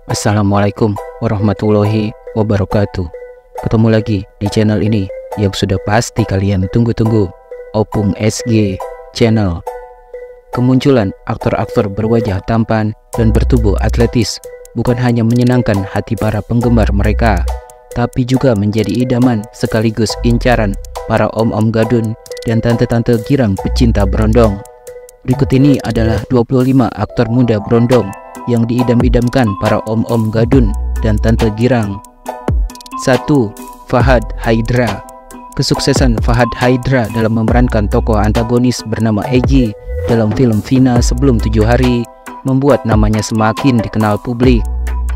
Assalamualaikum warahmatullahi wabarakatuh. Ketemu lagi di channel ini yang sudah pasti kalian tunggu-tunggu, Opung SG Channel. Kemunculan aktor-aktor berwajah tampan dan bertubuh atletis bukan hanya menyenangkan hati para penggemar mereka, tapi juga menjadi idaman sekaligus incaran para om-om gadun dan tante-tante girang pecinta berondong. Berikut ini adalah 25 aktor muda berondong yang diidam-idamkan para om-om gadun dan tante girang. 1. Fahad Haidra. Kesuksesan Fahad Haidra dalam memerankan tokoh antagonis bernama Egy dalam film Vina Sebelum 7 Hari membuat namanya semakin dikenal publik.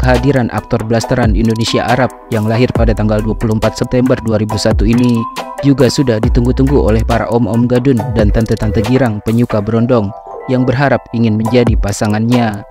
Kehadiran aktor blasteran Indonesia Arab yang lahir pada tanggal 24 September 2001 ini juga sudah ditunggu-tunggu oleh para om-om gadun dan tante-tante girang penyuka berondong yang berharap ingin menjadi pasangannya.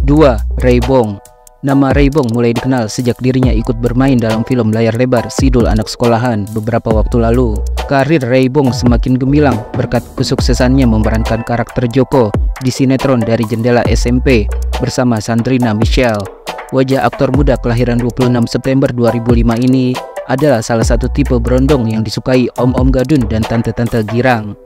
2. Ray Bong. Nama Ray Bong mulai dikenal sejak dirinya ikut bermain dalam film layar lebar Sidul Anak Sekolahan beberapa waktu lalu. Karir Ray Bong semakin gemilang berkat kesuksesannya memerankan karakter Joko di sinetron Dari Jendela SMP bersama Sandrina Michelle. Wajah aktor muda kelahiran 26 September 2005 ini adalah salah satu tipe berondong yang disukai om-om gadun dan tante-tante girang.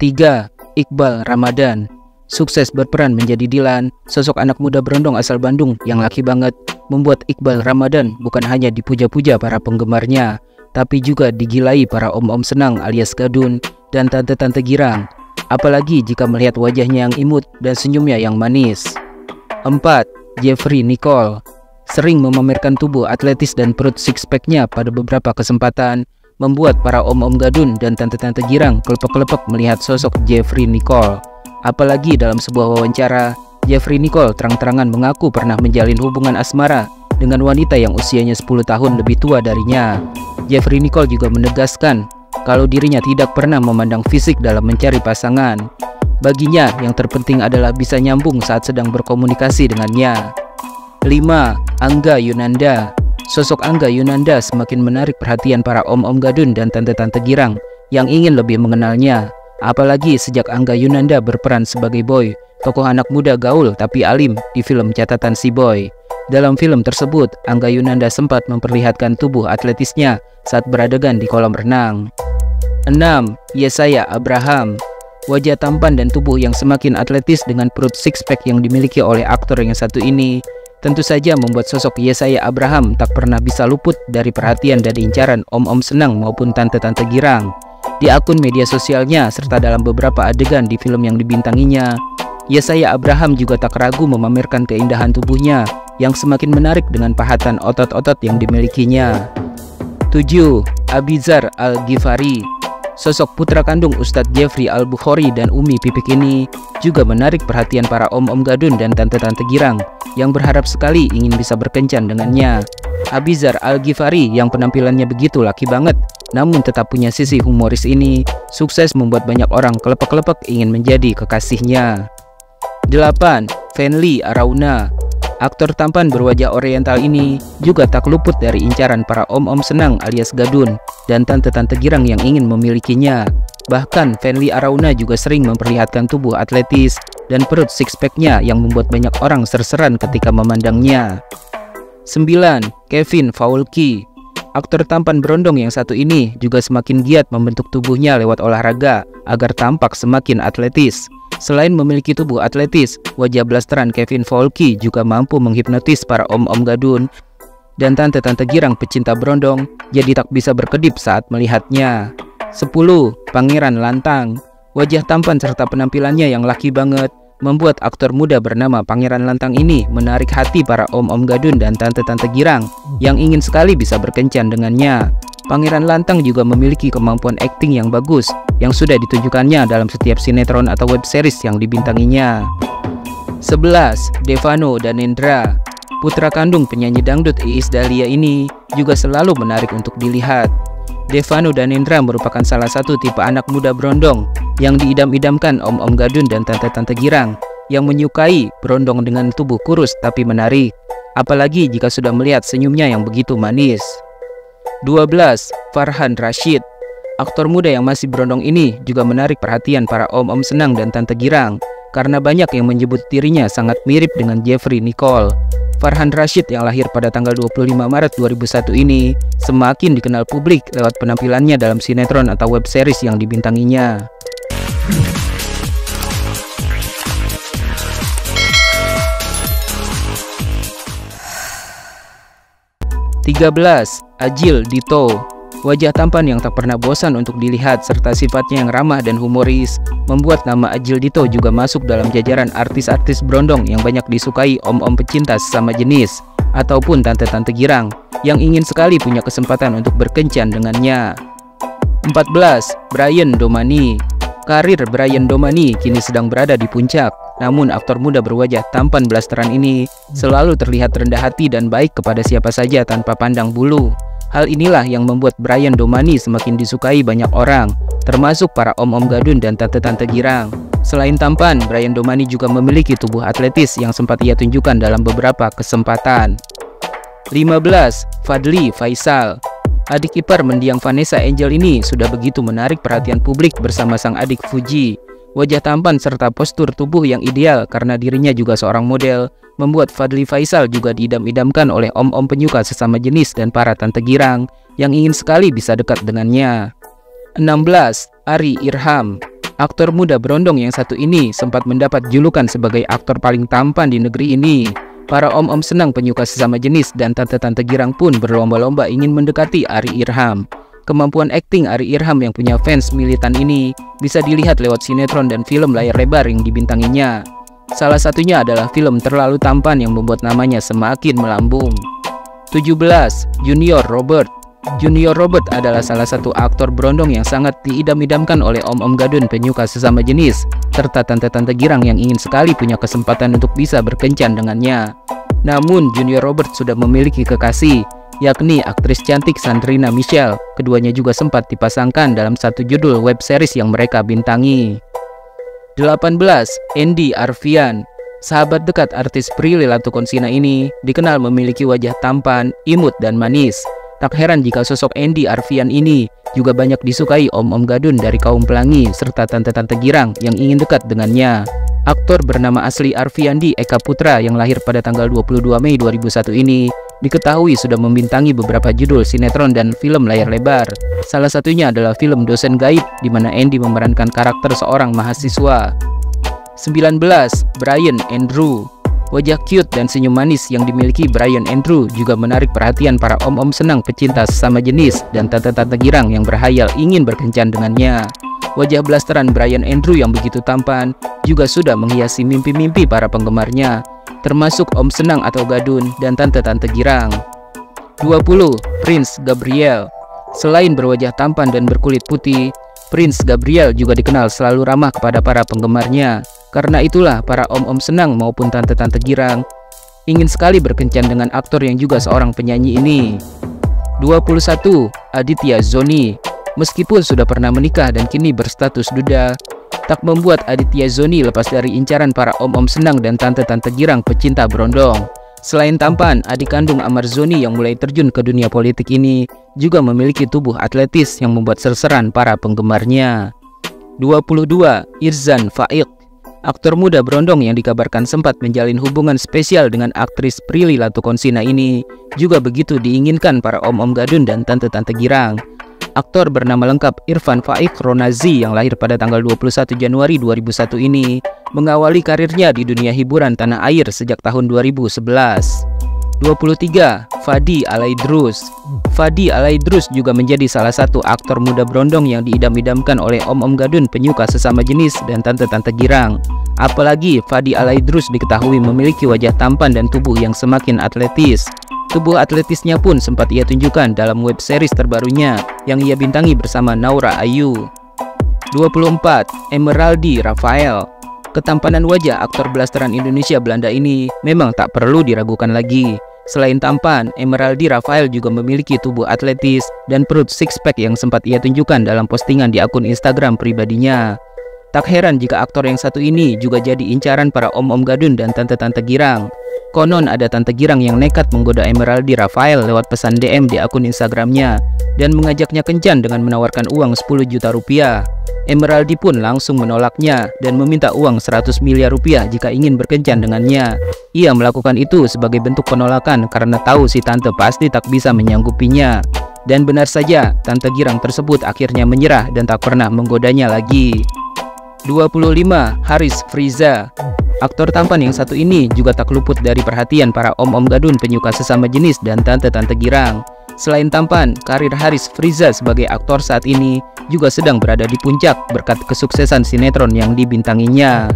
3. Iqbal Ramadan. Sukses berperan menjadi Dilan, sosok anak muda berondong asal Bandung yang laki banget, membuat Iqbal Ramadan bukan hanya dipuja-puja para penggemarnya, tapi juga digilai para om-om senang alias gadun dan tante-tante girang. Apalagi jika melihat wajahnya yang imut dan senyumnya yang manis. 4. Jeffrey Nicole. Sering memamerkan tubuh atletis dan perut six-packnya pada beberapa kesempatan, membuat para om-om gadun dan tante-tante girang kelepek-kelepek melihat sosok Jeffrey Nicole. Apalagi dalam sebuah wawancara, Jeffrey Nicole terang-terangan mengaku pernah menjalin hubungan asmara dengan wanita yang usianya 10 tahun lebih tua darinya. Jeffrey Nicole juga menegaskan kalau dirinya tidak pernah memandang fisik dalam mencari pasangan. Baginya yang terpenting adalah bisa nyambung saat sedang berkomunikasi dengannya. 5. Angga Yunanda. Sosok Angga Yunanda semakin menarik perhatian para om-om gadun dan tante-tante girang yang ingin lebih mengenalnya. Apalagi sejak Angga Yunanda berperan sebagai Boy, tokoh anak muda gaul tapi alim di film Catatan Si Boy. Dalam film tersebut, Angga Yunanda sempat memperlihatkan tubuh atletisnya saat beradegan di kolam renang. 6. Yesaya Abraham. Wajah tampan dan tubuh yang semakin atletis dengan perut six-pack yang dimiliki oleh aktor yang satu ini tentu saja membuat sosok Yesaya Abraham tak pernah bisa luput dari perhatian dan incaran om-om senang maupun tante-tante girang. Di akun media sosialnya serta dalam beberapa adegan di film yang dibintanginya, Yesaya Abraham juga tak ragu memamerkan keindahan tubuhnya yang semakin menarik dengan pahatan otot-otot yang dimilikinya. 7. Abizar Al-Ghifari. Sosok putra kandung Ustadz Jeffrey Al-Bukhari dan Umi Pipik ini juga menarik perhatian para om-om gadun dan tante-tante girang yang berharap sekali ingin bisa berkencan dengannya. Abizar Al-Ghifari yang penampilannya begitu laki banget namun tetap punya sisi humoris ini sukses membuat banyak orang kelepek-kelepek ingin menjadi kekasihnya. 8. Fenly Arauna. Aktor tampan berwajah oriental ini juga tak luput dari incaran para om-om senang alias gadun dan tante-tante girang yang ingin memilikinya. Bahkan Fenly Arauna juga sering memperlihatkan tubuh atletis dan perut six-packnya yang membuat banyak orang serseran ketika memandangnya. 9. Kevin Faulky. Aktor tampan berondong yang satu ini juga semakin giat membentuk tubuhnya lewat olahraga agar tampak semakin atletis. Selain memiliki tubuh atletis, wajah blasteran Kevin Faulky juga mampu menghipnotis para om-om gadun dan tante-tante girang pecinta berondong jadi tak bisa berkedip saat melihatnya. 10. Pangeran Lantang. Wajah tampan serta penampilannya yang laki banget membuat aktor muda bernama Pangeran Lantang ini menarik hati para om-om gadun dan tante-tante girang yang ingin sekali bisa berkencan dengannya. Pangeran Lantang juga memiliki kemampuan akting yang bagus yang sudah ditunjukkannya dalam setiap sinetron atau web series yang dibintanginya. 11. Devano Danendra. Putra kandung penyanyi dangdut Iis Dahlia ini juga selalu menarik untuk dilihat. Devano Danendra merupakan salah satu tipe anak muda berondong yang diidam-idamkan om-om gadun dan tante-tante girang yang menyukai berondong dengan tubuh kurus tapi menarik. Apalagi jika sudah melihat senyumnya yang begitu manis. 12. Farhan Rashid. Aktor muda yang masih berondong ini juga menarik perhatian para om-om senang dan tante girang karena banyak yang menyebut dirinya sangat mirip dengan Jeffrey Nicole. Farhan Rashid yang lahir pada tanggal 25 Maret 2001 ini semakin dikenal publik lewat penampilannya dalam sinetron atau web series yang dibintanginya. 13. Adjil Dito. Wajah tampan yang tak pernah bosan untuk dilihat serta sifatnya yang ramah dan humoris membuat nama Adjil Dito juga masuk dalam jajaran artis-artis berondong yang banyak disukai om-om pecinta sesama jenis ataupun tante-tante girang yang ingin sekali punya kesempatan untuk berkencan dengannya. 14. Brian Domani. Karir Brian Domani kini sedang berada di puncak, namun aktor muda berwajah tampan blasteran ini selalu terlihat rendah hati dan baik kepada siapa saja tanpa pandang bulu. Hal inilah yang membuat Brian Domani semakin disukai banyak orang, termasuk para om-om gadun dan tante-tante girang. Selain tampan, Brian Domani juga memiliki tubuh atletis yang sempat ia tunjukkan dalam beberapa kesempatan. 15. Fadly Faisal. Adik ipar mendiang Vanessa Angel ini sudah begitu menarik perhatian publik bersama sang adik Fuji. Wajah tampan serta postur tubuh yang ideal karena dirinya juga seorang model membuat Fadly Faisal juga diidam-idamkan oleh om-om penyuka sesama jenis dan para tante girang yang ingin sekali bisa dekat dengannya. 16. Ari Irham. Aktor muda berondong yang satu ini sempat mendapat julukan sebagai aktor paling tampan di negeri ini. Para om-om senang penyuka sesama jenis dan tante-tante girang pun berlomba-lomba ingin mendekati Ari Irham. Kemampuan akting Ari Irham yang punya fans militan ini bisa dilihat lewat sinetron dan film layar lebar yang dibintanginya. Salah satunya adalah film Terlalu Tampan yang membuat namanya semakin melambung. 17. Junior Robert. Junior Robert adalah salah satu aktor berondong yang sangat diidam-idamkan oleh om-om gadun penyuka sesama jenis serta tante-tante girang yang ingin sekali punya kesempatan untuk bisa berkencan dengannya. Namun Junior Robert sudah memiliki kekasih, yakni aktris cantik Sandrina Michelle. Keduanya juga sempat dipasangkan dalam satu judul web series yang mereka bintangi. 18. Andy Arfian. Sahabat dekat artis Prilly Latuconsina ini dikenal memiliki wajah tampan, imut, dan manis. Tak heran jika sosok Andy Arfian ini juga banyak disukai om-om gadun dari kaum pelangi serta tante-tante girang yang ingin dekat dengannya. Aktor bernama asli Arfiandi Eka Putra yang lahir pada tanggal 22 Mei 2001 ini diketahui sudah membintangi beberapa judul sinetron dan film layar lebar. Salah satunya adalah film Dosen Gaib di mana Andy memerankan karakter seorang mahasiswa. 19. Brian Andrew. Wajah cute dan senyum manis yang dimiliki Brian Andrew juga menarik perhatian para om-om senang pecinta sesama jenis dan tante-tante girang yang berhayal ingin berkencan dengannya. Wajah blasteran Brian Andrew yang begitu tampan juga sudah menghiasi mimpi-mimpi para penggemarnya, termasuk om senang atau gadun dan tante-tante girang. 20. Prince Gabriel. Selain berwajah tampan dan berkulit putih, Prince Gabriel juga dikenal selalu ramah kepada para penggemarnya. Karena itulah para om-om senang maupun tante-tante girang ingin sekali berkencan dengan aktor yang juga seorang penyanyi ini. 21. Aditya Zoni. Meskipun sudah pernah menikah dan kini berstatus duda, tak membuat Aditya Zoni lepas dari incaran para om-om senang dan tante-tante girang pecinta berondong. Selain tampan, adik kandung Amar Zoni yang mulai terjun ke dunia politik ini juga memiliki tubuh atletis yang membuat serseran para penggemarnya. 22. Irzan Faiq. Aktor muda berondong yang dikabarkan sempat menjalin hubungan spesial dengan aktris Prilly Latuconsina ini juga begitu diinginkan para om-om gadun dan tante-tante girang. Aktor bernama lengkap Irfan Faiq Ronazi yang lahir pada tanggal 21 Januari 2001 ini mengawali karirnya di dunia hiburan tanah air sejak tahun 2011. 23. Fadi Alaidrus. Fadi Alaidrus juga menjadi salah satu aktor muda berondong yang diidam-idamkan oleh om-om gadun penyuka sesama jenis dan tante-tante girang. Apalagi Fadi Alaidrus diketahui memiliki wajah tampan dan tubuh yang semakin atletis. Tubuh atletisnya pun sempat ia tunjukkan dalam web series terbarunya yang ia bintangi bersama Naura Ayu. 24. Emeraldi Rafael. Ketampanan wajah aktor blasteran Indonesia Belanda ini memang tak perlu diragukan lagi. Selain tampan, Emeraldi Rafael juga memiliki tubuh atletis dan perut six-pack yang sempat ia tunjukkan dalam postingan di akun Instagram pribadinya. Tak heran jika aktor yang satu ini juga jadi incaran para om-om gadun dan tante-tante girang. Konon ada tante girang yang nekat menggoda Emeraldi Rafael lewat pesan DM di akun Instagramnya dan mengajaknya kencan dengan menawarkan uang 10 juta rupiah. Emeraldi pun langsung menolaknya dan meminta uang 100 miliar rupiah jika ingin berkencan dengannya. Ia melakukan itu sebagai bentuk penolakan karena tahu si tante pasti tak bisa menyanggupinya. Dan benar saja, tante girang tersebut akhirnya menyerah dan tak pernah menggodanya lagi. 25. Haris Friza. Aktor tampan yang satu ini juga tak luput dari perhatian para om-om gadun penyuka sesama jenis dan tante-tante girang. Selain tampan, karir Haris Friza sebagai aktor saat ini juga sedang berada di puncak berkat kesuksesan sinetron yang dibintanginya.